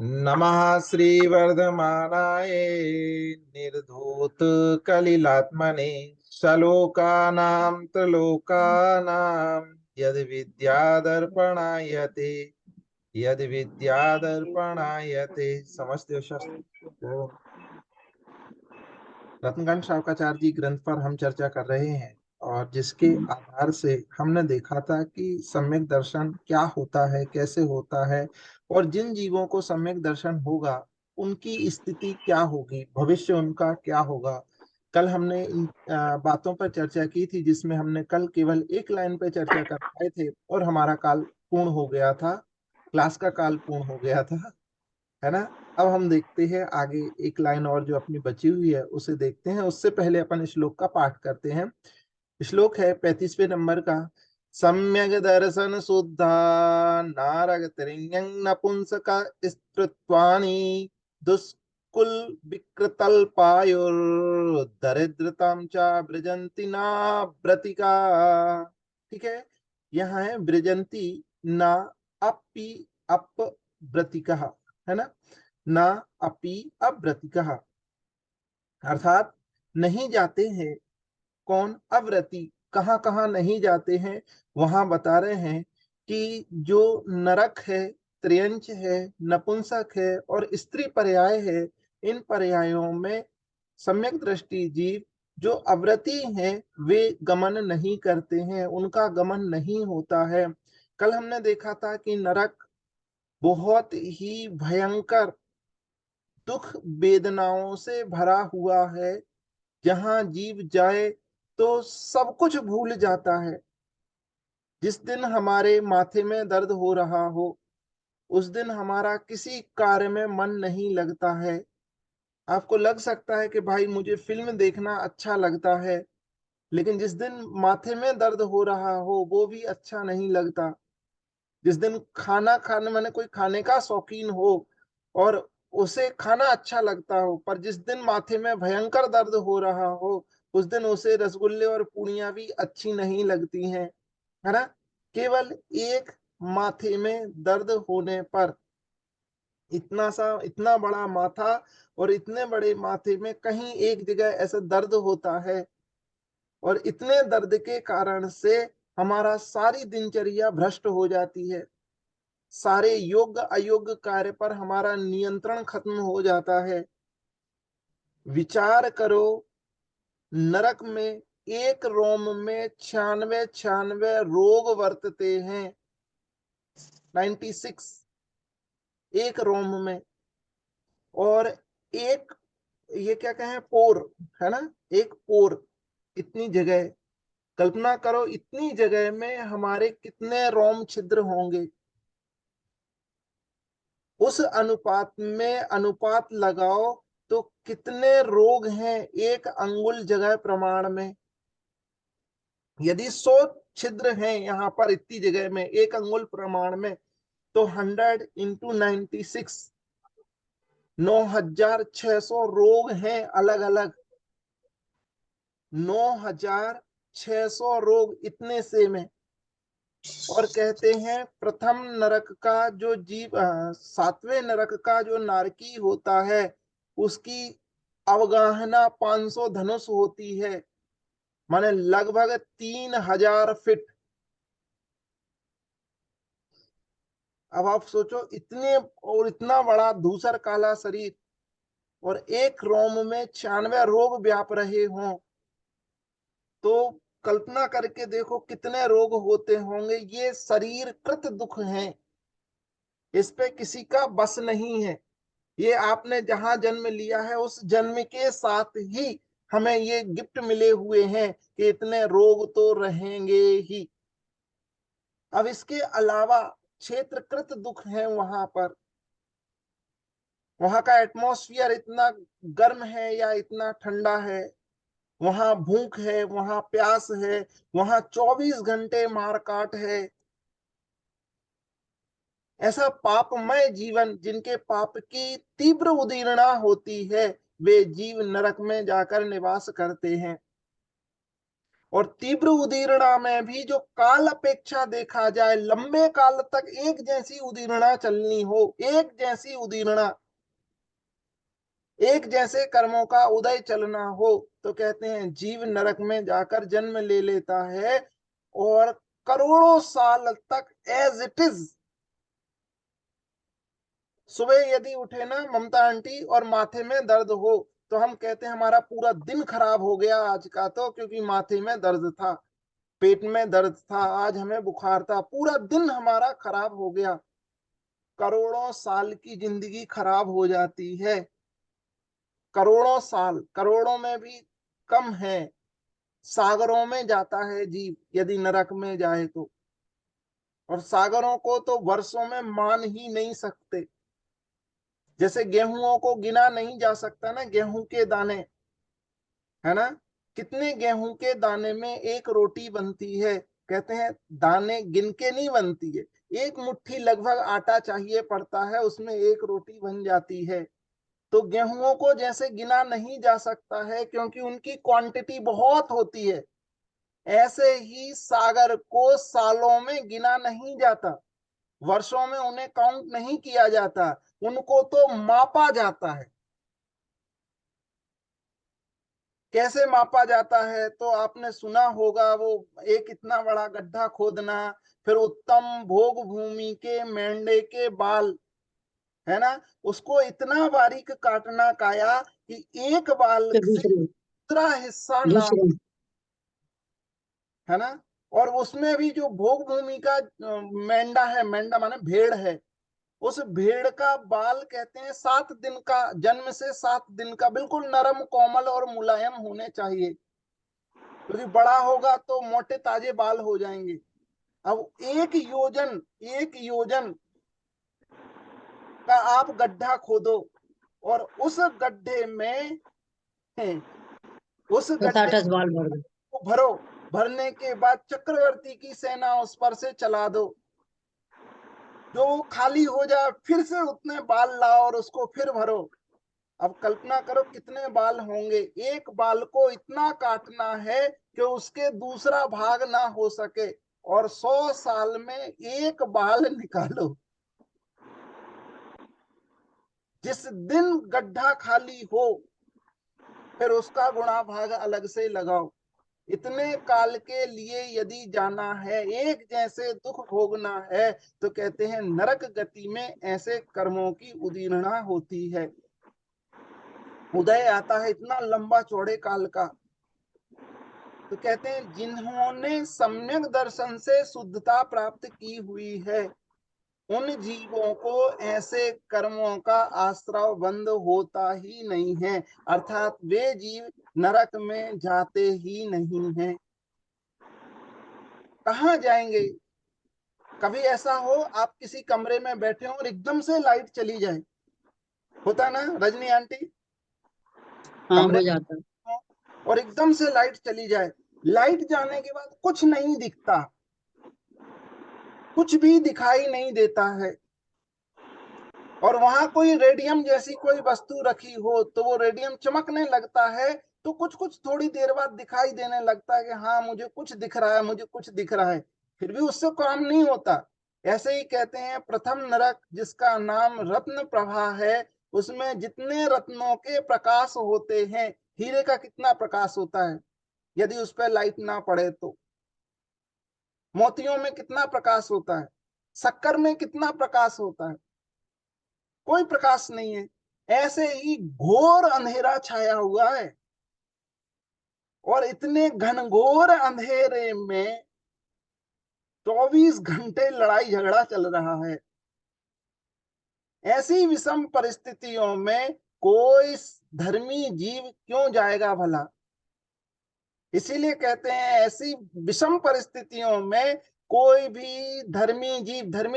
नमः श्रीवर्धमानाय निर्धूत कलिलात्मने शलोकानां त्रिलोकानां यद् विद्यादर्पणायते यद् विद्यादर्पणायते। समझते हो शास्त्र? रत्नकांत शावकाचार्य जी ग्रंथ पर हम चर्चा कर रहे हैं और जिसके आधार से हमने देखा था कि सम्यक दर्शन क्या होता है, कैसे होता है, और जिन जीवों को सम्यक दर्शन होगा उनकी स्थिति क्या होगी, भविष्य उनका क्या होगा। कल हमने इन बातों पर चर्चा की थी, जिसमें हमने कल केवल एक लाइन पर चर्चा कर पाए थे और हमारा काल पूर्ण हो गया था, क्लास का काल पूर्ण हो गया था, है ना। अब हम देखते हैं आगे एक लाइन और जो अपनी बची हुई है उसे देखते हैं। उससे पहले अपन श्लोक का पाठ करते हैं। श्लोक है 35वें नंबर का। सम्यक दर्शन शुद्धा नारग त्रियं नपुंसक स्त्रुत्वानि दुष्कुल विकृतल्पायुर्दरिद्रतां च ब्रजन्ति ना व्रतिका। ठीक है, यहाँ है ब्रजन्ति ना अपि अप व्रतिका, है ना। ना अपि अव्रतिका अर्थात नहीं जाते हैं। कौन? अव्रति। कहाँ कहाँ नहीं जाते हैं, वहां बता रहे हैं कि जो नरक है, त्रियंच है, नपुंसक है और स्त्री पर्याय है, इन पर्यायों में सम्यक दृष्टि जीव जो अव्रति हैं वे गमन नहीं करते हैं, उनका गमन नहीं होता है। कल हमने देखा था कि नरक बहुत ही भयंकर दुख वेदनाओं से भरा हुआ है, जहां जीव जाए तो सब कुछ भूल जाता है। जिस दिन हमारे माथे में दर्द हो रहा हो उस दिन हमारा किसी कार्य में मन नहीं लगता है। आपको लग सकता है कि भाई मुझे फिल्म देखना अच्छा लगता है, लेकिन जिस दिन माथे में दर्द हो रहा हो वो भी अच्छा नहीं लगता। जिस दिन खाना खाने मैंने कोई खाने का शौकीन हो और उसे खाना अच्छा लगता हो, पर जिस दिन माथे में भयंकर दर्द हो रहा हो उस दिन उसे रसगुल्ले और पूड़ियां भी अच्छी नहीं लगती हैं, है ना। केवल एक माथे में दर्द होने पर, इतना बड़ा माथा और इतने बड़े माथे में कहीं एक जगह ऐसा दर्द होता है, और इतने दर्द के कारण से हमारा सारी दिनचर्या भ्रष्ट हो जाती है। सारे योग्य अयोग्य कार्य पर हमारा नियंत्रण खत्म हो जाता है। विचार करो, नरक में एक रोम में 96 रोग वर्तते हैं। 96 एक रोम में। और एक, ये क्या कहें, पोर, है ना, एक पोर, इतनी जगह। कल्पना करो इतनी जगह में हमारे कितने रोम छिद्र होंगे। उस अनुपात में अनुपात लगाओ तो कितने रोग हैं एक अंगुल जगह प्रमाण में। यदि 100 छिद्र हैं यहाँ पर इतनी जगह में एक अंगुल प्रमाण में, तो 100 इंटू 96, 9600 रोग हैं अलग अलग। 9600 रोग इतने से में। और कहते हैं प्रथम नरक का जो जीव, 7वें नरक का जो नारकी होता है उसकी अवगाहना 500 धनुष होती है, माने लगभग 3000 फीट। अब आप सोचो, इतने और इतना बड़ा धूसर काला शरीर और एक रोम में 96 रोग व्याप रहे हों, तो कल्पना करके देखो कितने रोग होते होंगे। ये शरीर कृत दुख हैं, इस पे किसी का बस नहीं है। ये आपने जहां जन्म लिया है उस जन्म के साथ ही हमें ये गिफ्ट मिले हुए हैं कि इतने रोग तो रहेंगे ही। अब इसके अलावा क्षेत्रकृत दुख है वहां पर। वहां का एटमॉस्फेयर इतना गर्म है या इतना ठंडा है, वहां भूख है, वहां प्यास है, वहां 24 घंटे मारकाट है। ऐसा पापमय जीवन, जिनके पाप की तीव्र उदीर्णा होती है, वे जीव नरक में जाकर निवास करते हैं। और तीव्र उदीर्णा में भी जो काल अपेक्षा देखा जाए, लंबे काल तक एक जैसी उदीर्णा चलनी हो, एक जैसी उदीर्णा, एक जैसे कर्मों का उदय चलना हो, तो कहते हैं जीव नरक में जाकर जन्म ले लेता है और करोड़ों साल तक एज इट इज। सुबह यदि उठे ना ममता आंटी और माथे में दर्द हो, तो हम कहते हैं हमारा पूरा दिन खराब हो गया आज का, तो क्योंकि माथे में दर्द था, पेट में दर्द था, आज हमें बुखार था, पूरा दिन हमारा खराब हो गया। करोड़ों साल की जिंदगी खराब हो जाती है, करोड़ों साल, करोड़ों में भी कम है। सागरों में जाता है जीव यदि नरक में जाए तो, और सागरों को तो वर्षों में मान ही नहीं सकते। जैसे गेहूं को गिना नहीं जा सकता ना, गेहूं के दाने, है ना, कितने गेहूं के दाने में एक रोटी बनती है, कहते हैं दाने गिन के नहीं बनती है, एक मुट्ठी लगभग आटा चाहिए पड़ता है, उसमें एक रोटी बन जाती है। तो गेहूं को जैसे गिना नहीं जा सकता है क्योंकि उनकी क्वांटिटी बहुत होती है, ऐसे ही सागर को सालों में गिना नहीं जाता, वर्षों में उन्हें काउंट नहीं किया जाता, उनको तो मापा जाता है। कैसे मापा जाता है? तो आपने सुना होगा वो एक इतना बड़ा गड्ढा खोदना, फिर उत्तम भोग भूमि के मेंढे के बाल, है ना, उसको इतना बारीक काटना काया कि एक बाल फिर से दूसरे दूसरा हिस्सा ना, दूसरे है ना। और उसमें भी जो भोग भूमि का मेंढा है, मेंढा माने भेड़ है, उस भेड़ का बाल कहते हैं 7 दिन का, जन्म से 7 दिन का बिल्कुल नरम कोमल और मुलायम होने चाहिए, क्योंकि बड़ा होगा तो मोटे ताजे बाल हो जाएंगे। अब एक योजन का आप गड्ढा खोदो और उस गड्ढे में, उस गड्ढे खटाटस बाल भर दो। को भरो, भरने के बाद चक्रवर्ती की सेना उस पर से चला दो, जो खाली हो जाए फिर से उतने बाल लाओ और उसको फिर भरो। अब कल्पना करो कितने बाल होंगे, एक बाल को इतना काटना है कि उसके दूसरा भाग ना हो सके, और 100 साल में एक बाल निकालो। जिस दिन गड्ढा खाली हो फिर उसका गुणा भाग अलग से लगाओ। इतने काल के लिए यदि जाना है, एक जैसे दुख भोगना है, तो कहते हैं नरक गति में ऐसे कर्मों की उदीर्णा होती है, उदय आता है इतना लंबा चौड़े काल का। तो कहते हैं जिन्होंने सम्यक दर्शन से शुद्धता प्राप्त की हुई है, उन जीवों को ऐसे कर्मों का आश्रय बंद होता ही नहीं है, अर्थात वे जीव नरक में जाते ही नहीं हैं। कहाँ जाएंगे? कभी ऐसा हो आप किसी कमरे में बैठे हो और एकदम से लाइट चली जाए, होता ना रजनी आंटी, हाँ, कमरे हो में जाता है। हो और एकदम से लाइट चली जाए, लाइट जाने के बाद कुछ नहीं दिखता, कुछ भी दिखाई नहीं देता है, और वहां कोई रेडियम जैसी कोई वस्तु रखी हो तो वो रेडियम चमकने लगता है, तो कुछ कुछ थोड़ी देर बाद दिखाई देने लगता है कि हाँ मुझे कुछ दिख रहा है, मुझे कुछ दिख रहा है, फिर भी उससे काम नहीं होता। ऐसे ही कहते हैं प्रथम नरक जिसका नाम रत्न प्रभा है, उसमें जितने रत्नों के प्रकाश होते हैं, हीरे का कितना प्रकाश होता है यदि उस पर लाइट ना पड़े तो, मोतियों में कितना प्रकाश होता है, शक्कर में कितना प्रकाश होता है, कोई प्रकाश नहीं है। ऐसे ही घोर अंधेरा छाया हुआ है, और इतने घनघोर अंधेरे में 24 घंटे लड़ाई झगड़ा चल रहा है। ऐसी विषम परिस्थितियों में कोई धर्मी जीव क्यों जाएगा भला? इसीलिए कहते हैं ऐसी विषम परिस्थितियों में कोई भी धर्मी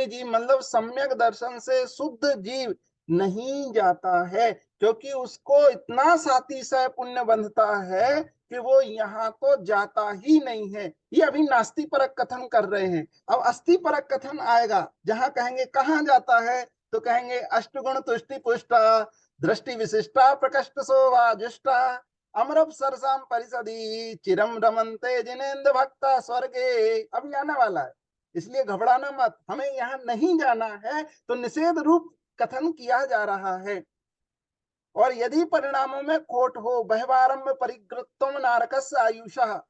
जीव मतलब सम्यक दर्शन से शुद्ध जीव नहीं जाता है, क्योंकि उसको इतना सातिशय पुण्य बंधता है कि वो यहाँ तो जाता ही नहीं है। ये अभी नास्ति परक कथन कर रहे हैं, अब अस्थि परक कथन आएगा जहां कहेंगे कहाँ जाता है, तो कहेंगे अष्टगुण तुष्टि पुष्टा दृष्टि विशिष्टा प्रकष्ट शोभा जुष्टा अमरप सरसाम परिषदी चिरम रमनते जिनेन्द्र भक्ता स्वर्गे। अब आने वाला है, इसलिए घबराना मत, हमें यहाँ नहीं जाना है। तो निषेध रूप कथन किया जा रहा है। और यदि परिणामों में खोट हो, बहवारंभ परिग्रतम नारकस्य आयुषा,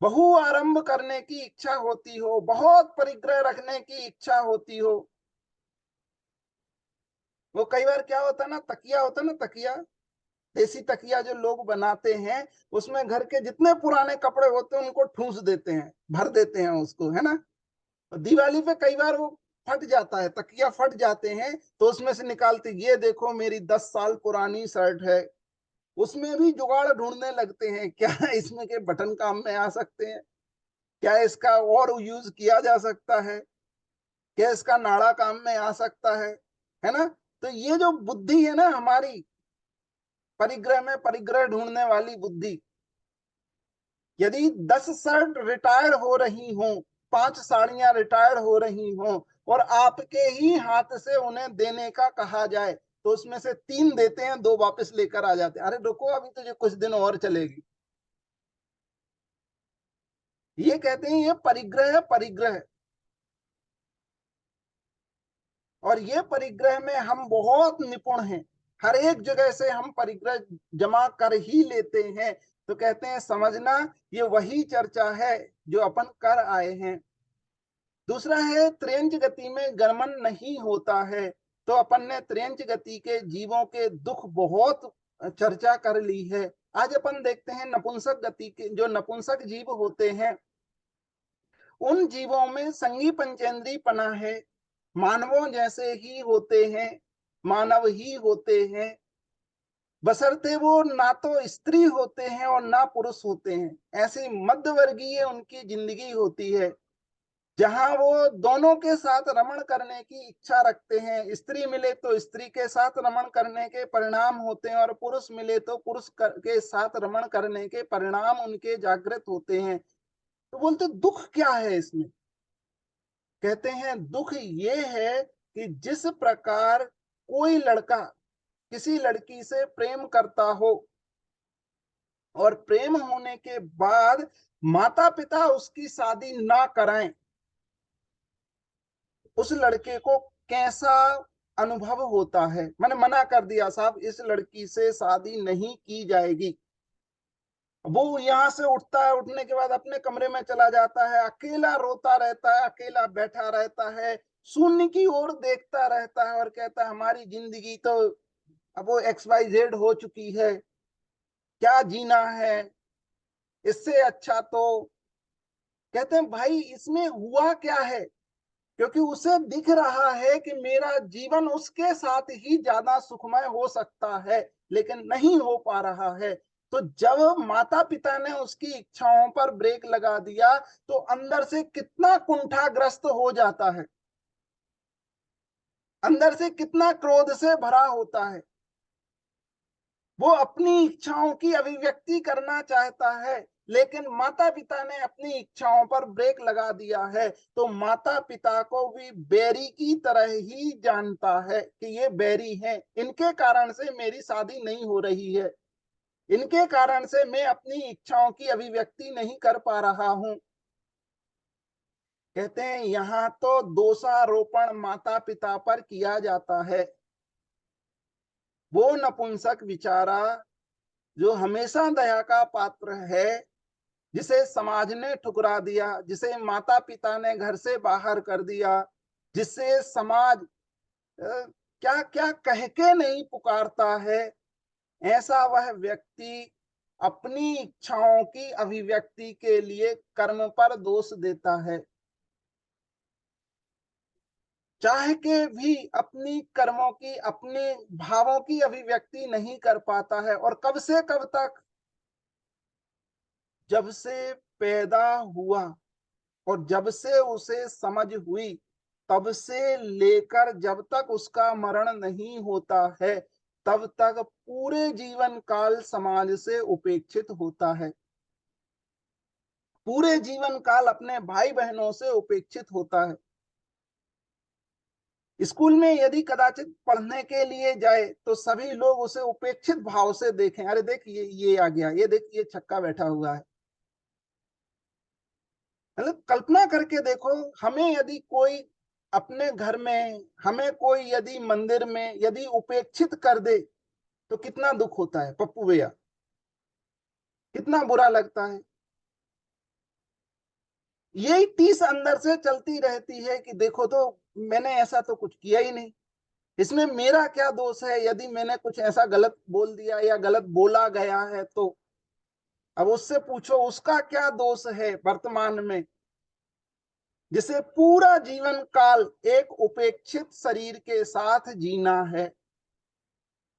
बहु आरंभ करने की इच्छा होती हो, बहुत परिग्रह रखने की इच्छा होती हो। वो कई बार क्या होता है ना, तकिया होता है ना, तकिया, देसी तकिया जो लोग बनाते हैं, उसमें घर के जितने पुराने कपड़े होते हैं उनको ठूस देते हैं, भर देते हैं उसको, है ना। दिवाली पे कई बार वो फट जाता है, तकिया फट जाते हैं, तो उसमें से निकालते, ये देखो मेरी 10 साल पुरानी शर्ट है। उसमें भी जुगाड़ ढूंढने लगते हैं, क्या इसमें के बटन काम में आ सकते हैं, क्या इसका और यूज किया जा सकता है, क्या इसका नाड़ा काम में आ सकता है ना। तो ये जो बुद्धि है ना हमारी, परिग्रह में परिग्रह ढूंढने वाली बुद्धि, यदि 10 शर्ट रिटायर्ड हो रही हो, 5 साड़ियां रिटायर्ड हो रही हो, और आपके ही हाथ से उन्हें देने का कहा जाए, तो उसमें से 3 देते हैं, 2 वापस लेकर आ जाते हैं, अरे रुको अभी तुझे कुछ दिन और चलेगी। ये कहते हैं ये परिग्रह है, परिग्रह। और ये परिग्रह में हम बहुत निपुण हैं, हर एक जगह से हम परिग्रह जमा कर ही लेते हैं। तो कहते हैं समझना, ये वही चर्चा है जो अपन कर आए हैं। दूसरा है त्रेंच गति में गमन नहीं होता है। तो अपन ने त्रेंच गति के जीवों के दुख बहुत चर्चा कर ली है। आज अपन देखते हैं नपुंसक गति के, जो नपुंसक जीव होते हैं, उन जीवों में संगी पंचेंद्री पना है, मानवों जैसे ही होते हैं, मानव ही होते हैं, बशर्ते वो ना तो स्त्री होते हैं और ना पुरुष होते हैं। ऐसी मध्यवर्गीय उनकी जिंदगी होती है, जहां वो दोनों के साथ रमण करने की इच्छा रखते हैं। स्त्री मिले तो स्त्री के साथ रमण करने के परिणाम होते हैं, और पुरुष मिले तो पुरुष के साथ रमण करने के परिणाम उनके जागृत होते हैं। तो बोलते दुख क्या है इसमें? कहते हैं दुख ये है कि जिस प्रकार कोई लड़का किसी लड़की से प्रेम करता हो, और प्रेम होने के बाद माता पिता उसकी शादी ना कराएं, उस लड़के को कैसा अनुभव होता है। मैंने मना कर दिया, साहब इस लड़की से शादी नहीं की जाएगी। वो यहां से उठता है, उठने के बाद अपने कमरे में चला जाता है, अकेला रोता रहता है, अकेला बैठा रहता है, शून्य की ओर देखता रहता है, और कहता है हमारी जिंदगी तो अब वो XYZ हो चुकी है, क्या जीना है, इससे अच्छा तो। कहते हैं भाई इसमें हुआ क्या है? क्योंकि उसे दिख रहा है कि मेरा जीवन उसके साथ ही ज्यादा सुखमय हो सकता है, लेकिन नहीं हो पा रहा है। तो जब माता पिता ने उसकी इच्छाओं पर ब्रेक लगा दिया, तो अंदर से कितना कुंठाग्रस्त हो जाता है, अंदर से कितना क्रोध से भरा होता है। वो अपनी इच्छाओं की अभिव्यक्ति करना चाहता है, लेकिन माता पिता ने अपनी इच्छाओं पर ब्रेक लगा दिया है। तो माता पिता को भी बैरी की तरह ही जानता है कि ये बैरी हैं, इनके कारण से मेरी शादी नहीं हो रही है, इनके कारण से मैं अपनी इच्छाओं की अभिव्यक्ति नहीं कर पा रहा हूं। कहते हैं यहां तो दोषारोपण माता पिता पर किया जाता है। वो नपुंसक बिचारा जो हमेशा दया का पात्र है, जिसे समाज ने ठुकरा दिया, जिसे माता पिता ने घर से बाहर कर दिया, जिसे समाज क्या क्या कह के नहीं पुकारता है, ऐसा वह व्यक्ति अपनी इच्छाओं की अभिव्यक्ति के लिए कर्म पर दोष देता है, चाह के भी अपनी कर्मों की, अपने भावों की अभिव्यक्ति नहीं कर पाता है। और कब से कब तक? जब से पैदा हुआ और जब से उसे समझ हुई, तब से लेकर जब तक उसका मरण नहीं होता है, तब तक पूरे जीवन काल समाज से उपेक्षित होता है, पूरे जीवन काल अपने भाई बहनों से उपेक्षित होता है। स्कूल में यदि कदाचित पढ़ने के लिए जाए तो सभी लोग उसे उपेक्षित भाव से देखें, अरे देख ये आ गया, ये देख ये छक्का बैठा हुआ है। मतलब कल्पना करके देखो, हमें यदि कोई अपने घर में, हमें कोई यदि मंदिर में यदि उपेक्षित कर दे तो कितना दुख होता है पप्पू भैया, कितना बुरा लगता है। यही टीस अंदर से चलती रहती है कि देखो तो मैंने ऐसा तो कुछ किया ही नहीं, इसमें मेरा क्या दोष है यदि मैंने कुछ ऐसा गलत बोल दिया या गलत बोला गया है तो। अब उससे पूछो उसका क्या दोष है वर्तमान में, जिसे पूरा जीवन काल एक उपेक्षित शरीर के साथ जीना है।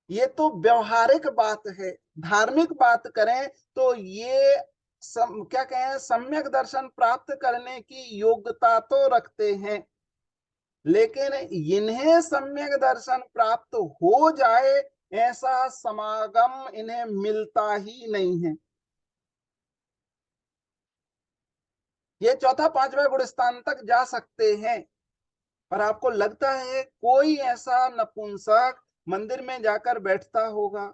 ये तो व्यवहारिक बात है। धार्मिक बात करें तो ये क्या कहें, सम्यक दर्शन प्राप्त करने की योग्यता तो रखते हैं, लेकिन इन्हें सम्यक दर्शन प्राप्त हो जाए ऐसा समागम इन्हें मिलता ही नहीं है। ये चौथा पांचवा गुणस्थान तक जा सकते हैं, पर आपको लगता है कोई ऐसा नपुंसक मंदिर में जाकर बैठता होगा,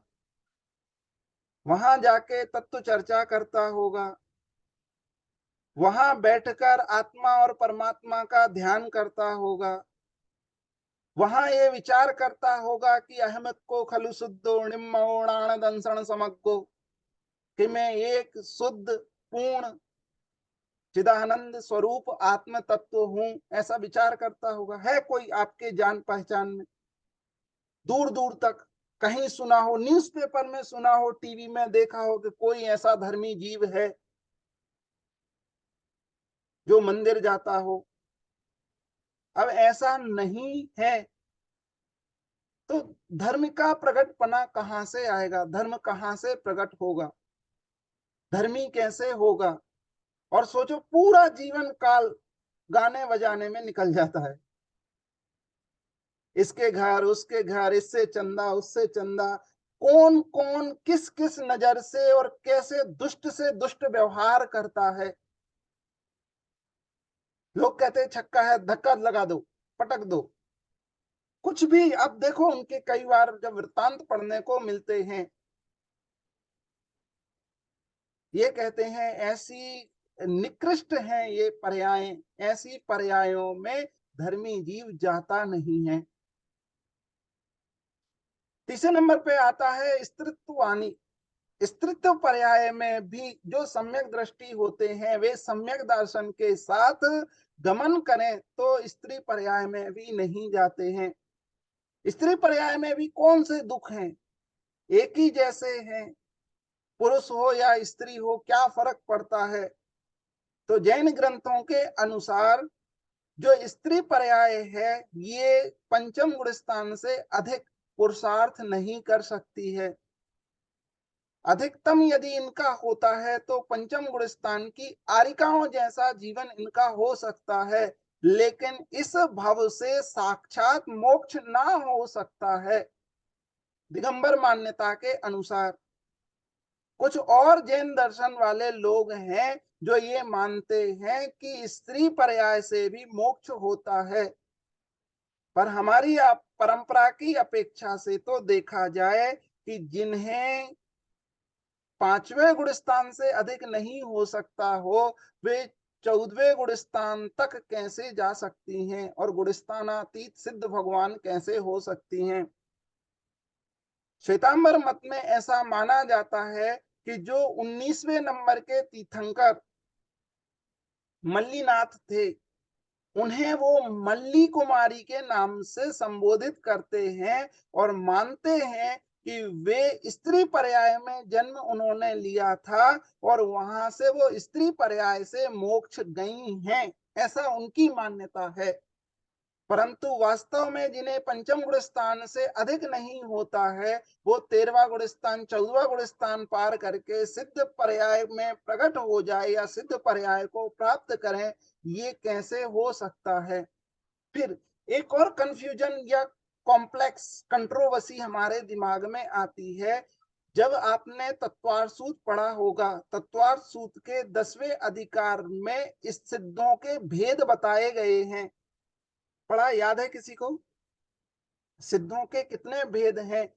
वहां जाके तत्व चर्चा करता होगा, वहां बैठकर आत्मा और परमात्मा का ध्यान करता होगा, वहां ये विचार करता होगा कि अहमक को खलु शुद्धो निम्मोणान दंसण समग्गो, कि मैं एक शुद्ध पूर्ण चिदानंद स्वरूप आत्म तत्व हूं, ऐसा विचार करता होगा। है कोई आपके जान पहचान में दूर दूर तक कहीं सुना हो, न्यूज़पेपर में सुना हो, टीवी में देखा हो कि कोई ऐसा धर्मी जीव है जो मंदिर जाता हो? अब ऐसा नहीं है तो धर्म का प्रकटपना कहां से आएगा, धर्म कहां से प्रकट होगा, धर्मी कैसे होगा? और सोचो पूरा जीवन काल गाने बजाने में निकल जाता है, इसके घर उसके घर, इससे चंदा उससे चंदा, कौन कौन किस किस नजर से और कैसे दुष्ट से दुष्ट व्यवहार करता है। लोग कहते हैं छक्का है, धक्का लगा दो, पटक दो, कुछ भी। अब देखो उनके कई बार जब वृत्तांत पढ़ने को मिलते हैं, ये कहते हैं ऐसी निकृष्ट हैं ये पर्याय, ऐसी पर्यायों में धर्मी जीव जाता नहीं है। तीसरे नंबर पे आता है स्त्रीत्ववाणी। स्त्रीत्व पर्याय में भी जो सम्यक दृष्टि होते हैं वे सम्यक दर्शन के साथ गमन करें तो स्त्री पर्याय में भी नहीं जाते हैं। स्त्री पर्याय में भी कौन से दुख हैं, एक ही जैसे हैं, पुरुष हो या स्त्री हो क्या फर्क पड़ता है? तो जैन ग्रंथों के अनुसार जो स्त्री पर्याय है ये पंचम गुण स्थान से अधिक पुरुषार्थ नहीं कर सकती है। अधिकतम यदि इनका होता है तो पंचम गुण स्थान की आरिकाओं जैसा जीवन इनका हो सकता है, लेकिन इस भव से साक्षात मोक्ष ना हो सकता है दिगंबर मान्यता के अनुसार। कुछ और जैन दर्शन वाले लोग हैं जो ये मानते हैं कि स्त्री पर्याय से भी मोक्ष होता है, पर हमारी परंपरा की अपेक्षा से तो देखा जाए कि जिन्हें पांचवें गुण स्थान से अधिक नहीं हो सकता हो वे 14वें गुण स्थान तक कैसे जा सकती हैं और गुणस्थानातीत सिद्ध भगवान कैसे हो सकती हैं? श्वेतांबर मत में ऐसा माना जाता है कि जो 19वें नंबर के तीर्थंकर मल्लीनाथ थे उन्हें वो मल्ली कुमारी के नाम से संबोधित करते हैं और मानते हैं कि वे स्त्री पर्याय में जन्म उन्होंने लिया था और वहां से वो स्त्री पर्याय से मोक्ष गई हैं, ऐसा उनकी मान्यता है। परंतु वास्तव में जिन्हें पंचम गुण स्थान से अधिक नहीं होता है वो 13वां गुण स्थान 14वां गुण स्थान पार करके सिद्ध पर्याय में प्रकट हो जाए या सिद्ध पर्याय को प्राप्त करें, ये कैसे हो सकता है? फिर एक और कंफ्यूजन या कॉम्प्लेक्स कंट्रोवर्सी हमारे दिमाग में आती है। जब आपने तत्वार्थ सूत्र पढ़ा होगा, तत्वार्थ सूत्र के 10वें अधिकार में इस सिद्धों के भेद बताए गए हैं, पढ़ा याद है किसी को? सिद्धों के कितने भेद हैं,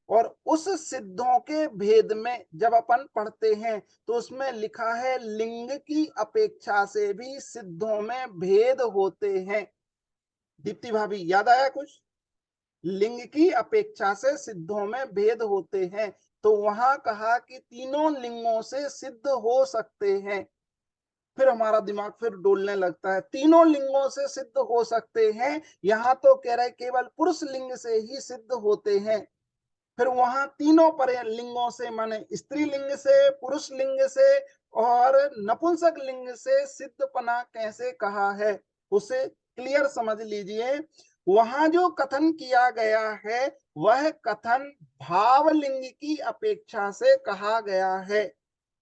और उस सिद्धों के भेद में जब अपन पढ़ते हैं तो उसमें लिखा है लिंग की अपेक्षा से भी सिद्धों में भेद होते हैं। दीप्ति भाभी याद आया कुछ? लिंग की अपेक्षा से सिद्धों में भेद होते हैं, तो वहां कहा कि तीनों लिंगों से सिद्ध हो सकते हैं। फिर हमारा दिमाग फिर डोलने लगता है, तीनों लिंगों से सिद्ध हो सकते हैं, यहाँ तो कह रहे केवल पुरुष लिंग से ही सिद्ध होते हैं। फिर वहां तीनों पर लिंगों से माने स्त्रीलिंग से, पुरुष लिंग से और नपुंसक लिंग से सिद्धपना कैसे कहा है, उसे क्लियर समझ लीजिए। वहां जो कथन किया गया है वह कथन भावलिंग की अपेक्षा से कहा गया है,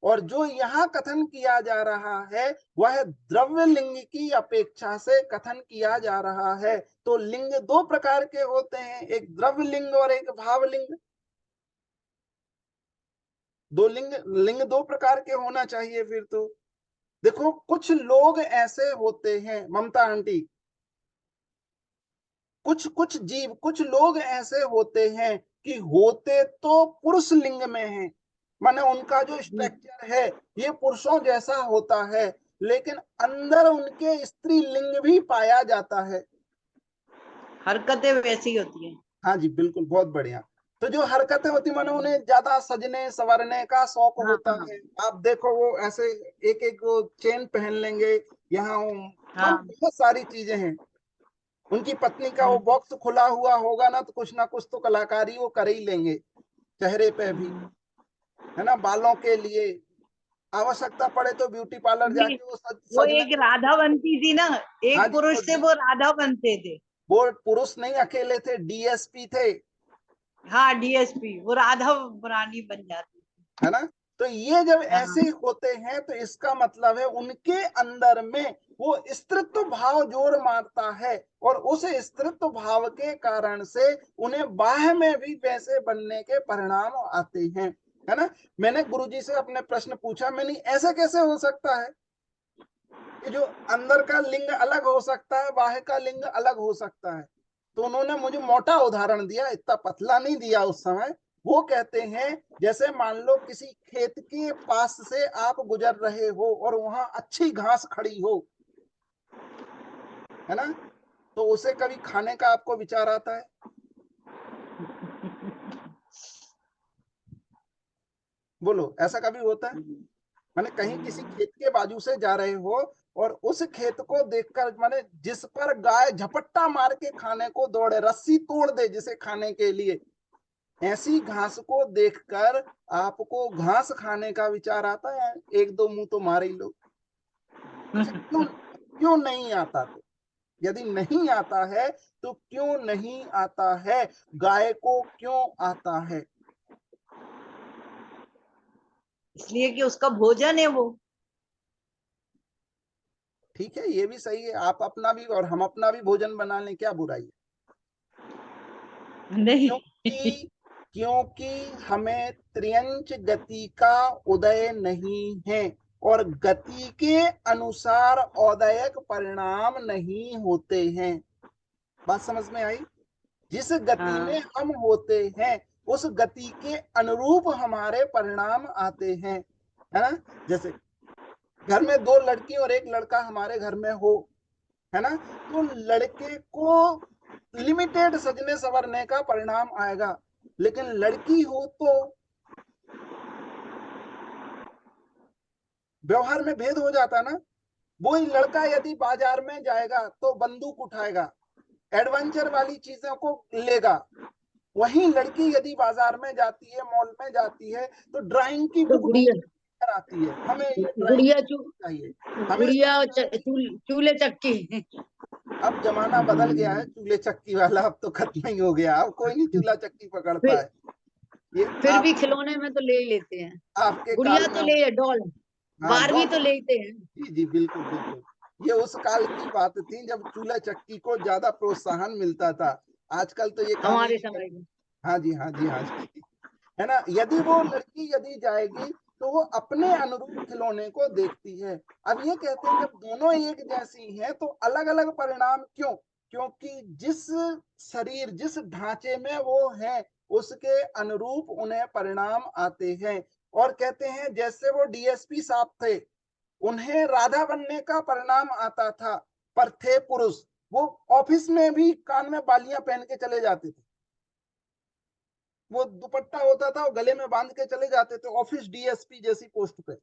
और जो यहाँ कथन किया जा रहा है वह द्रव्य लिंग की अपेक्षा से कथन किया जा रहा है। तो लिंग दो प्रकार के होते हैं, एक द्रव्य लिंग और एक भावलिंग। दो लिंग दो प्रकार के होना चाहिए। फिर तो देखो कुछ लोग ऐसे होते हैं ममता आंटी, कुछ कुछ जीव, कुछ लोग ऐसे होते हैं कि होते तो पुरुष लिंग में हैं, माने उनका जो स्ट्रक्चर है ये पुरुषों जैसा होता है, लेकिन अंदर उनके स्त्री लिंग भी पाया जाता है। हरकतें वैसी होती हैं। हाँ जी बिल्कुल, बहुत बढ़िया। तो जो हरकतें होती माने उन्हें ज्यादा सजने संवरने का शौक हाँ होता है। आप देखो वो ऐसे एक एक वो चेन पहन लेंगे यहाँ, हाँ। बहुत सारी चीजें हैं। उनकी पत्नी का वो बॉक्स खुला हुआ होगा ना, तो कुछ ना कुछ तो कलाकारी वो कर ही लेंगे चेहरे पे भी, है ना। बालों के लिए आवश्यकता पड़े तो ब्यूटी पार्लर नहीं, जाके वो वो सजने। एक राधा बनती थी ना, हाँ एक जी, पुरुष से वो राधा बनते थे। वो पुरुष नहीं अकेले थे, डीएसपी थे, हाँ, डीएसपी, वो राधा रानी बन जाती। है ना। तो ये जब हाँ। ऐसे होते हैं तो इसका मतलब है उनके अंदर में वो स्त्रीत्व भाव जोर मारता है, और उस स्त्रीत्व भाव के कारण से उन्हें बाह्य में भी वैसे बनने के परिणाम आते हैं, है ना। मैंने गुरुजी से अपने प्रश्न पूछा, मैंने ऐसे कैसे हो सकता है कि जो अंदर का लिंग अलग हो सकता है, बाह्य का लिंग अलग हो सकता है। तो उन्होंने मुझे मोटा उदाहरण दिया, इतना पतला नहीं दिया उस समय। वो कहते हैं जैसे मान लो किसी खेत के पास से आप गुजर रहे हो और वहां अच्छी घास खड़ी हो, है ना, तो उसे कभी खाने का आपको विचार आता है? बोलो, ऐसा कभी होता है? माने कहीं किसी खेत के बाजू से जा रहे हो और उस खेत को देखकर, माने जिस पर गाय झपट्टा मार के खाने को दौड़े, रस्सी तोड़ दे जिसे खाने के लिए, ऐसी घास को देखकर आपको घास खाने का विचार आता है? एक दो मुंह तो मारे ही लो। अच्छा, क्यों क्यों नहीं आता? तो यदि नहीं आता है तो क्यों नहीं आता है? गाय को क्यों आता है? इसलिए कि उसका भोजन है वो। ठीक है, ये भी सही है, आप अपना भी और हम अपना भी भोजन बना लें, क्या बुराई है? नहीं। क्योंकि क्योंकि हमें त्रियंच गति का उदय नहीं है, और गति के अनुसार औदयक परिणाम नहीं होते हैं। बात समझ में आई? जिस गति में हाँ। हम होते हैं उस गति के अनुरूप हमारे परिणाम आते हैं, है ना। जैसे घर में दो लड़की और एक लड़का हमारे घर में हो, है ना, तो लड़के को लिमिटेड सजने संवरने का परिणाम आएगा, लेकिन लड़की हो तो व्यवहार में भेद हो जाता ना। वही लड़का यदि बाजार में जाएगा तो बंदूक उठाएगा, एडवेंचर वाली चीजों को लेगा, वहीं लड़की यदि बाजार में जाती है, मॉल में जाती है, तो ड्राइंग की तो बुक गुड़िया, ढूंढकर आती है, हमें ये ड्राइंग गुड़िया चाहिए, हमें गुड़िया चूल्हे चक्की। अब जमाना बदल गया है, चूल्हे चक्की वाला अब तो खत्म ही हो गया, अब कोई नहीं चूल्हा चक्की पकड़ता फिर है। ये फिर भी आप खिलौने में तो ले ही लेते हैं। आपके काल गुड़िया में। तो ले, डॉल, हाँ, बारबी डॉल। तो लेते हैं। जी जी बिल्कुल बिल्कुल। ये उस काल की बात थी जब चूल्हा चक्की को ज्यादा प्रोत्साहन मिलता था, आजकल तो ये काम ही हमारे नहीं समय करते। में। हाँ जी, हाँ जी, हाँ जी, है ना। यदि वो लड़की यदि जाएगी तो वो अपने अनुरूप खिलौने को देखती है। अब ये कहते हैं जब दोनों एक जैसी हैं तो अलग अलग परिणाम क्यों? क्योंकि जिस शरीर जिस ढांचे में वो है उसके अनुरूप उन्हें परिणाम आते हैं। और कहते हैं जैसे वो डीएसपी साहब थे, उन्हें राधा बनने का परिणाम आता था, पर थे पुरुष। वो ऑफिस में भी कान में बालियां पहन के चले जाते थे, वो दुपट्टा होता था वो गले में बांध के चले जाते थे ऑफिस डीएसपी जैसी पोस्ट पे।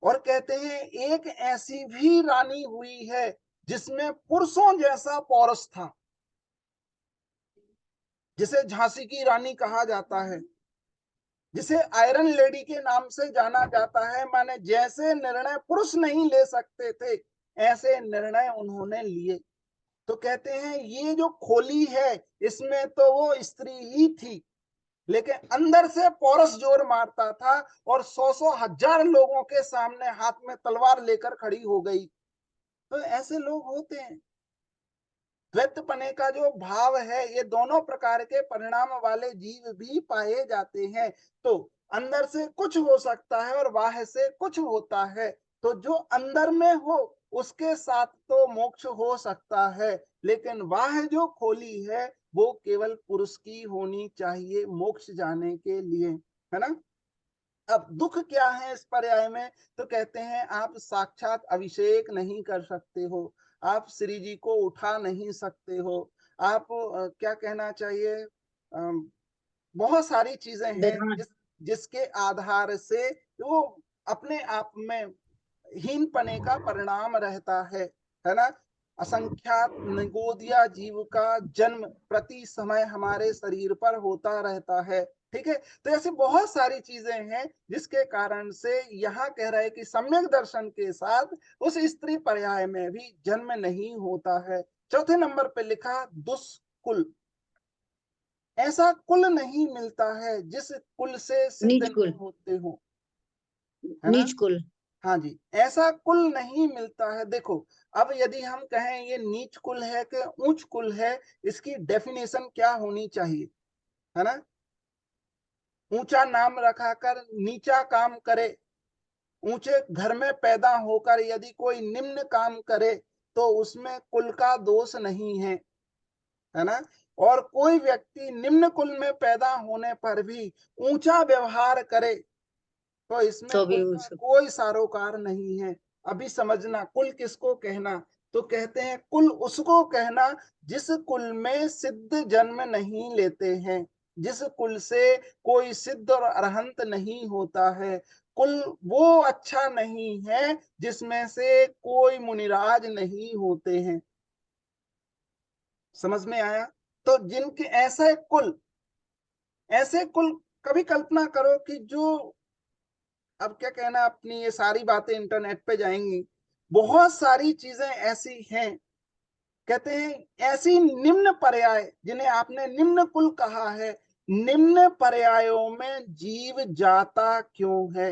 और कहते हैं एक ऐसी भी रानी हुई है जिसमें पुरुषों जैसा पौरुष था, जिसे झांसी की रानी कहा जाता है, जिसे आयरन लेडी के नाम से जाना जाता है। माने जैसे निर्णय पुरुष नहीं ले सकते थे ऐसे निर्णय उन्होंने लिए। तो कहते हैं ये जो खोली है इसमें तो वो स्त्री ही थी, लेकिन अंदर से पौरुष जोर मारता था और 100 हजार लोगों के सामने हाथ में तलवार लेकर खड़ी हो गई। तो ऐसे लोग होते हैं। द्वैतपने का जो भाव है ये दोनों प्रकार के परिणाम वाले जीव भी पाए जाते हैं। तो अंदर से कुछ हो सकता है और बाहर से कुछ होता है। तो जो अंदर में हो उसके साथ तो मोक्ष हो सकता है, लेकिन बाहर जो खोली है वो केवल पुरुष की होनी चाहिए मोक्ष जाने के लिए, है ना। अब दुख क्या है इस पर्याय में, तो कहते हैं आप साक्षात अभिषेक नहीं कर सकते हो, आप श्री जी को उठा नहीं सकते हो, आप क्या कहना चाहिए, बहुत सारी चीजें हैं विराट जिसके आधार से वो अपने आप में हीन पने का परिणाम रहता है ना। असंख्यात निगोदिया जीव का जन्म प्रति समय हमारे शरीर पर होता रहता है, ठीक है। तो ऐसी बहुत सारी चीजें हैं जिसके कारण से यहाँ कह रहा है कि सम्यक दर्शन के साथ उस स्त्री पर्याय में भी जन्म नहीं होता है। चौथे नंबर पे लिखा दुष्कुल। ऐसा कुल नहीं मिलता है जिस कुल से सिद्ध नीच नहीं कुल होते हो, है ना। नीच कुल हाँ जी, ऐसा कुल नहीं मिलता है। देखो अब यदि हम कहें ये नीच कुल है कि ऊंच कुल है, इसकी डेफिनेशन क्या होनी चाहिए, है ना। ऊंचा नाम रखा कर नीचा काम करे, ऊंचे घर में पैदा होकर यदि कोई निम्न काम करे तो उसमें कुल का दोष नहीं है ना। और कोई व्यक्ति निम्न कुल में पैदा होने पर भी ऊंचा व्यवहार करे तो इसमें तो भी कुल का कोई सारोकार नहीं है। अभी समझना कुल किसको कहना, तो कहते हैं कुल उसको कहना जिस कुल में सिद्ध जन्म नहीं लेते हैं, जिस कुल से कोई सिद्ध और अरहंत नहीं होता है। कुल वो अच्छा नहीं है जिसमें से कोई मुनिराज नहीं होते हैं। समझ में आया। तो जिनके ऐसे कुल कभी कल्पना करो कि जो, अब क्या कहना, अपनी ये सारी बातें इंटरनेट पे जाएंगी, बहुत सारी चीजें ऐसी हैं। कहते हैं ऐसी निम्न पर्याय जिन्हें आपने निम्न कुल कहा है, निम्न पर्यायों में जीव जाता क्यों है।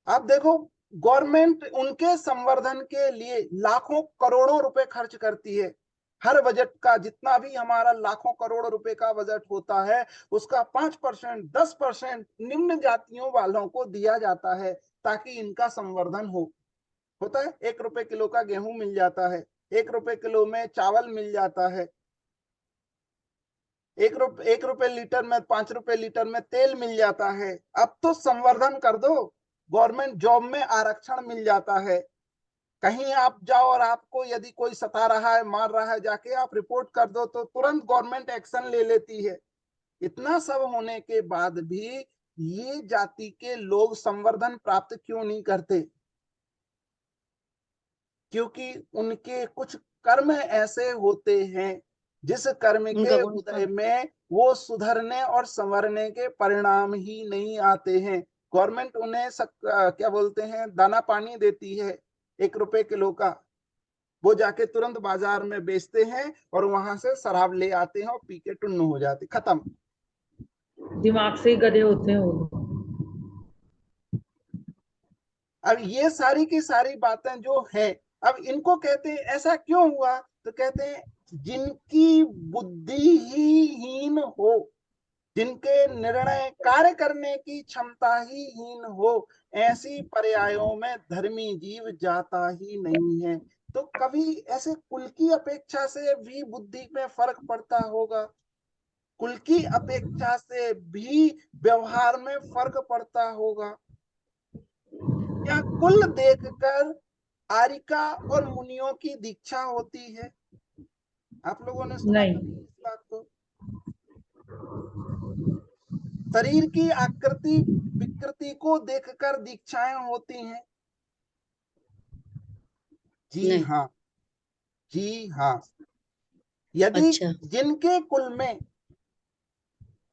आप देखो गवर्नमेंट उनके संवर्धन के लिए लाखों करोड़ों रुपए खर्च करती है। हर बजट का जितना भी हमारा लाखों करोड़ रुपए का बजट होता है उसका 5% 10% निम्न जातियों वालों को दिया जाता है ताकि इनका संवर्धन हो। होता है 1 रुपए किलो का गेहूं मिल जाता है, 1 रुपए किलो में चावल मिल जाता है, 1 रुपए लीटर में 5 रुपए लीटर में तेल मिल जाता है। अब तो संवर्धन कर दो, गवर्नमेंट जॉब में आरक्षण मिल जाता है। कहीं आप जाओ और आपको यदि कोई सता रहा है मार रहा है जाके आप रिपोर्ट कर दो तो तुरंत गवर्नमेंट एक्शन ले लेती है। इतना सब होने के बाद भी ये जाति के लोग संवर्धन प्राप्त क्यों नहीं करते, क्योंकि उनके कुछ कर्म ऐसे होते हैं जिस कर्म उनका के कौन सा उदय में वो सुधरने और संवरने के परिणाम ही नहीं आते हैं। गवर्नमेंट उन्हें क्या बोलते हैं दाना पानी देती है 1 रुपए किलो का, वो जाके तुरंत बाजार में बेचते हैं और वहां से शराब ले आते हैं और पी के टुन्न हो जाते, खत्म। दिमाग से ही गधे होते हैं वो लोग। अब ये सारी की सारी बातें जो है, अब इनको कहते हैं ऐसा क्यों हुआ, तो कहते हैं जिनकी बुद्धि ही हीन हो, जिनके निर्णय कार्य करने की क्षमता ही हीन हो, ऐसी पर्यायों में धर्मी जीव जाता ही नहीं है। तो कभी ऐसे कुल की अपेक्षा से भी बुद्धि में फर्क पड़ता होगा, कुल की अपेक्षा से भी व्यवहार में फर्क पड़ता होगा। क्या कुल देखकर आरिका और मुनियों की दीक्षा होती है? आप लोगों ने सुना नहीं। कभी इस बात को? शरीर की आकृति विकृति को देखकर दीक्षाएं होती हैं? जी नहीं। हाँ, जी हाँ। यदि अच्छा। जिनके कुल में,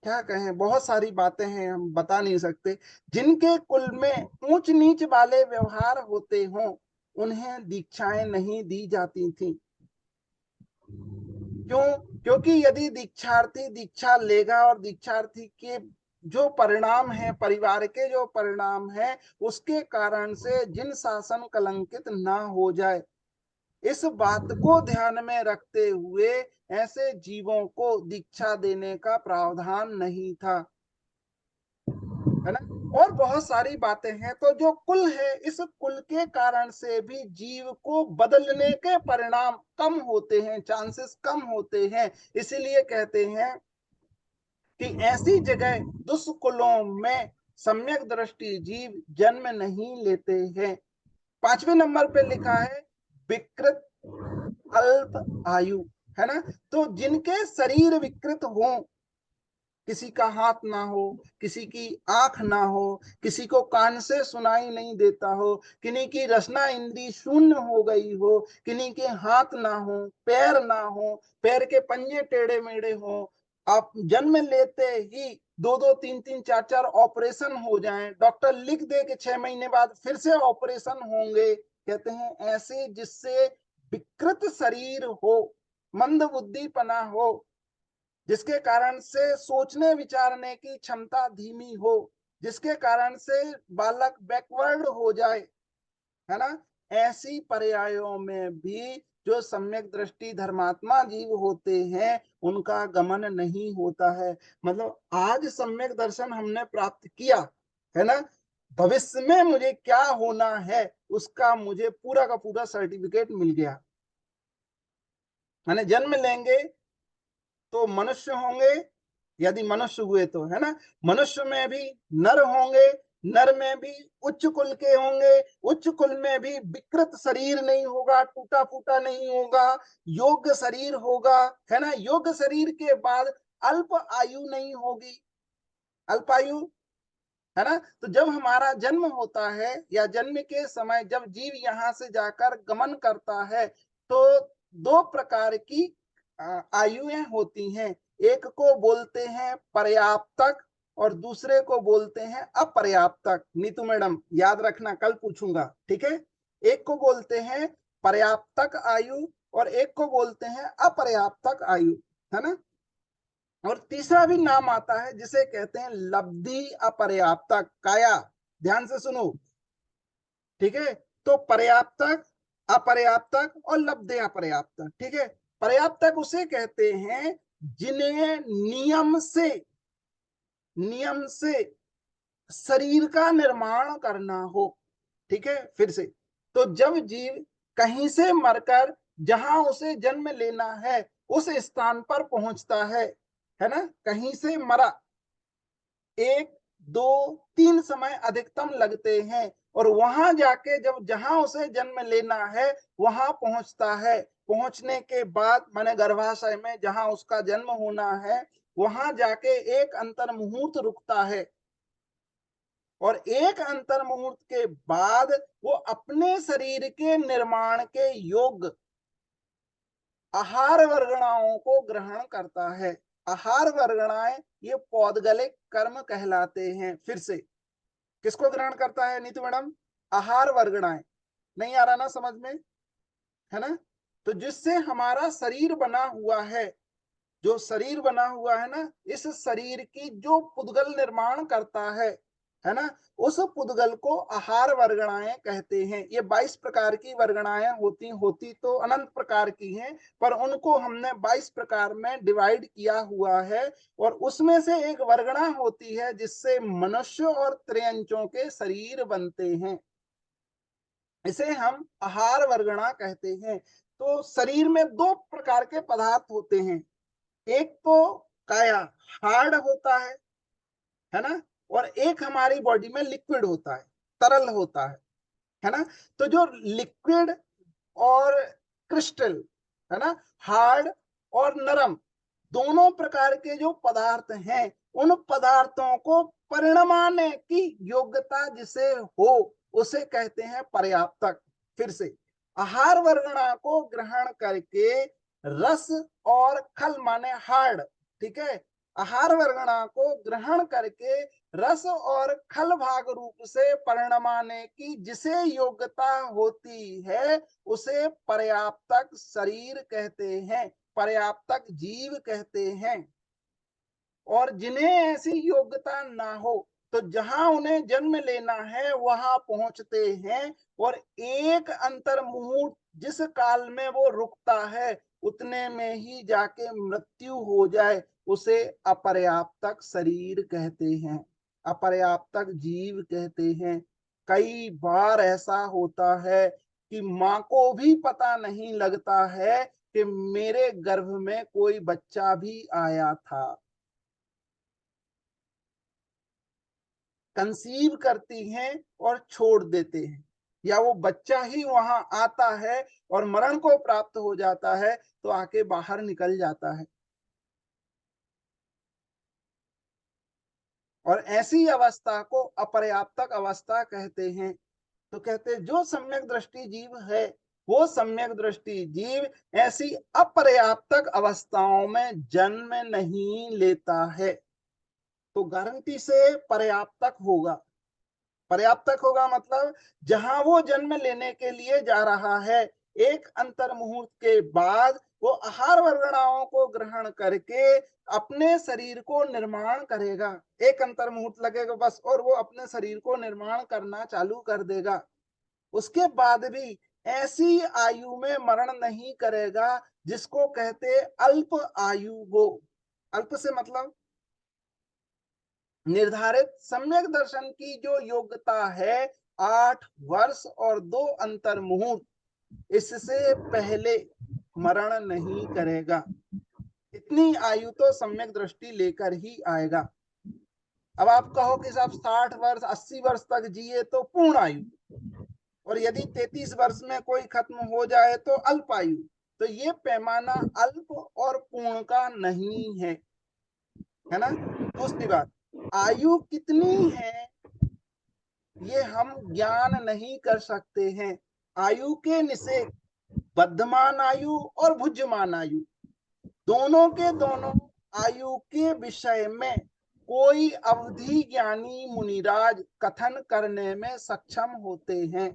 क्या कहें, बहुत सारी बातें हैं, हम बता नहीं सकते, जिनके कुल में ऊंच नीच वाले व्यवहार होते हों उन्हें दीक्षाएं नहीं दी जाती थी। क्यों? क्योंकि यदि दीक्षार्थी दीक्षा लेगा और दीक्षार्थी के जो परिणाम है, परिवार के जो परिणाम है, उसके कारण से जिन शासन कलंकित ना हो जाए, इस बात को ध्यान में रखते हुए ऐसे जीवों को दीक्षा देने का प्रावधान नहीं था, है ना। और बहुत सारी बातें हैं। तो जो कुल है, इस कुल के कारण से भी जीव को बदलने के परिणाम कम होते हैं, चांसेस कम होते हैं। इसीलिए कहते हैं कि ऐसी जगह दुष्कुलों में सम्यक दृष्टि जीव जन्म नहीं लेते हैं। 5वें नंबर पे लिखा है विकृत अल्प आयु, है ना। तो जिनके शरीर विकृत हो, किसी का हाथ ना हो, किसी की आंख ना हो, किसी को कान से सुनाई नहीं देता हो, किन्हीं की रसना इंद्री शून्य हो गई हो, किन्हीं के हाथ ना हो, पैर ना हो, पैर के पंजे टेढ़े मेढ़े हो, आप जन्म लेते ही 2-2 3-3 4-4 ऑपरेशन हो जाएं, डॉक्टर लिख दे कि 6 महीने बाद फिर से ऑपरेशन होंगे, कहते हैं ऐसे जिससे विकृत शरीर हो, मंद बुद्धिपना हो, जिसके कारण से सोचने विचारने की क्षमता धीमी हो, जिसके कारण से बालक बैकवर्ड हो जाए, है ना, ऐसी पर्यायों में भी जो सम्यक दृष्टि धर्मात्मा जीव होते हैं उनका गमन नहीं होता है। मतलब आज सम्यक दर्शन हमने प्राप्त किया, है ना, भविष्य में मुझे क्या होना है उसका मुझे पूरा का पूरा सर्टिफिकेट मिल गया। मैंने जन्म लेंगे तो मनुष्य होंगे, यदि मनुष्य हुए तो, है ना, मनुष्य में भी नर होंगे, नर में भी उच्च कुल के होंगे, उच्च कुल में भी विकृत शरीर नहीं होगा, टूटा फूटा नहीं होगा, योग्य शरीर होगा, है ना, योग्य शरीर के बाद अल्प आयु नहीं होगी, अल्पायु, है ना। तो जब हमारा जन्म होता है या जन्म के समय जब जीव यहाँ से जाकर गमन करता है तो 2 प्रकार की आयुएं होती हैं। एक को बोलते हैं पर्याप्तक और दूसरे को बोलते हैं अपर्याप्तक। नीतू मैडम याद रखना, कल पूछूंगा, ठीक है। एक को बोलते हैं पर्याप्तक आयु और एक को बोलते हैं अपर्याप्तक आयु, है ना। और तीसरा भी नाम आता है जिसे कहते हैं लब्धि अपर्याप्तक। काया, ध्यान से सुनो, ठीक है। तो पर्याप्तक, अपर्याप्तक और लब्धि अपर्याप्तक, ठीक है। पर्याप्तक उसे कहते हैं जिन्हें नियम से शरीर का निर्माण करना हो, ठीक है। फिर से, तो जब जीव कहीं से मरकर जहां उसे जन्म लेना है उस स्थान पर पहुंचता है ना, कहीं से मरा, 1-2-3 समय अधिकतम लगते हैं और वहां जाके जब जहां उसे जन्म लेना है वहां पहुंचता है। पहुंचने के बाद माने गर्भाशय में जहां उसका जन्म होना है वहां जाके एक अंतर मुहूर्त रुकता है और एक अंतर मुहूर्त के बाद वो अपने शरीर के निर्माण के योग्य आहार वर्गणाओं को ग्रहण करता है। आहार वर्गणाएं ये पौद्गलिक कर्म कहलाते हैं। फिर से, किसको ग्रहण करता है नीतू मैडम? आहार वर्गणाएं। नहीं आ रहा ना समझ में, है ना। तो जिससे हमारा शरीर बना हुआ है, जो शरीर बना हुआ है ना, इस शरीर की जो पुद्गल निर्माण करता है ना, उस पुद्गल को आहार वर्गणाएं कहते हैं। ये 22 प्रकार की वर्गणाएं होती तो अनंत प्रकार की हैं, पर उनको हमने 22 प्रकार में डिवाइड किया हुआ है और उसमें से एक वर्गणा होती है जिससे मनुष्य और त्रियंचों के शरीर बनते हैं। इसे हम आहार वर्गणा कहते हैं। तो शरीर में दो प्रकार के पदार्थ होते हैं, एक तो काया हार्ड होता है ना, और एक हमारी बॉडी में लिक्विड होता है, तरल होता है ना। तो जो लिक्विड और क्रिस्टल है ना, हार्ड और नरम, दोनों प्रकार के जो पदार्थ हैं, उन पदार्थों को परिणमाने की योग्यता जिसे हो उसे कहते हैं पर्याप्तक। फिर से, आहार वर्गणा को ग्रहण करके रस और खल माने हार्ड, ठीक है, आहार वर्गणा को ग्रहण करके रस और खल भाग रूप से परिणमाने की जिसे योग्यता होती है उसे पर्याप्तक शरीर कहते हैं, पर्याप्तक जीव कहते हैं। और जिन्हें ऐसी योग्यता ना हो तो जहां उन्हें जन्म लेना है वहां पहुंचते हैं, और एक अंतर मुहूर्त जिस काल में वो रुकता है उतने में ही जाके मृत्यु हो जाए उसे अपर्याप्तक शरीर कहते हैं, अपर्याप्तक जीव कहते हैं। कई बार ऐसा होता है कि माँ को भी पता नहीं लगता है कि मेरे गर्भ में कोई बच्चा भी आया था। कंसीव करती हैं और छोड़ देते हैं, या वो बच्चा ही वहां आता है और मरण को प्राप्त हो जाता है तो आके बाहर निकल जाता है। और ऐसी अवस्था को अपर्याप्तक अवस्था कहते हैं। तो कहते हैं जो सम्यक दृष्टि जीव है वो सम्यक दृष्टि जीव ऐसी अपर्याप्तक अवस्थाओं में जन्म नहीं लेता है। तो गारंटी से पर्याप्तक होगा, पर्याप्तक होगा मतलब जहां वो जन्म लेने के लिए जा रहा है एक अंतर मुहूर्त के बाद वो आहार वर्गणाओं को ग्रहण करके अपने शरीर को निर्माण करेगा। एक अंतर मुहूर्त लगेगा बस, और वो अपने शरीर को निर्माण करना चालू कर देगा। उसके बाद भी ऐसी आयु में मरण नहीं करेगा जिसको कहते अल्प आयु हो। अल्प से मतलब निर्धारित सम्यक दर्शन की जो योग्यता है 8 वर्ष और 2 अंतर मुहूर्त, इससे पहले मरण नहीं करेगा। इतनी आयु तो सम्यक दृष्टि लेकर ही आएगा। अब आप कहो कि साहब 60 वर्ष 80 वर्ष तक जिए तो पूर्ण आयु, और यदि 33 वर्ष में कोई खत्म हो जाए तो अल्प आयु। तो ये पैमाना अल्प और पूर्ण का नहीं है, है ना। दूसरी बात, आयु कितनी है ये हम ज्ञान नहीं कर सकते हैं। आयु के निषेध बद्धमान आयु और भुज्यमान आयु, दोनों के दोनों आयु के विषय में कोई अवधि ज्ञानी मुनिराज कथन करने में सक्षम होते हैं।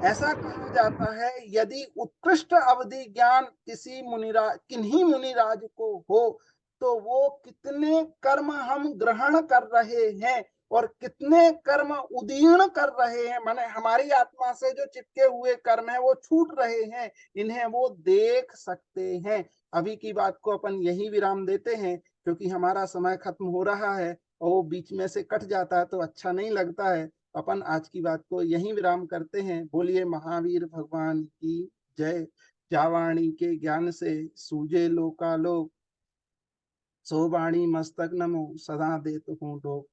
ऐसा कहा जाता है यदि उत्कृष्ट अवधि ज्ञान किसी मुनिराज किन्हीं मुनिराज को हो तो वो कितने कर्म हम ग्रहण कर रहे हैं और कितने कर्म उदीर्ण कर रहे हैं, माने हमारी आत्मा से जो चिपके हुए कर्म है वो छूट रहे हैं, इन्हें वो देख सकते हैं। अभी की बात को अपन यही विराम देते हैं क्योंकि हमारा समय खत्म हो रहा है और वो बीच में से कट जाता है तो अच्छा नहीं लगता है। अपन आज की बात को यहीं विराम करते हैं। बोलिए महावीर भगवान की जय। जावाणी के ज्ञान से सूझे लोकालोक, सो वाणी मस्तक नमो सदा देत हूँ लोक।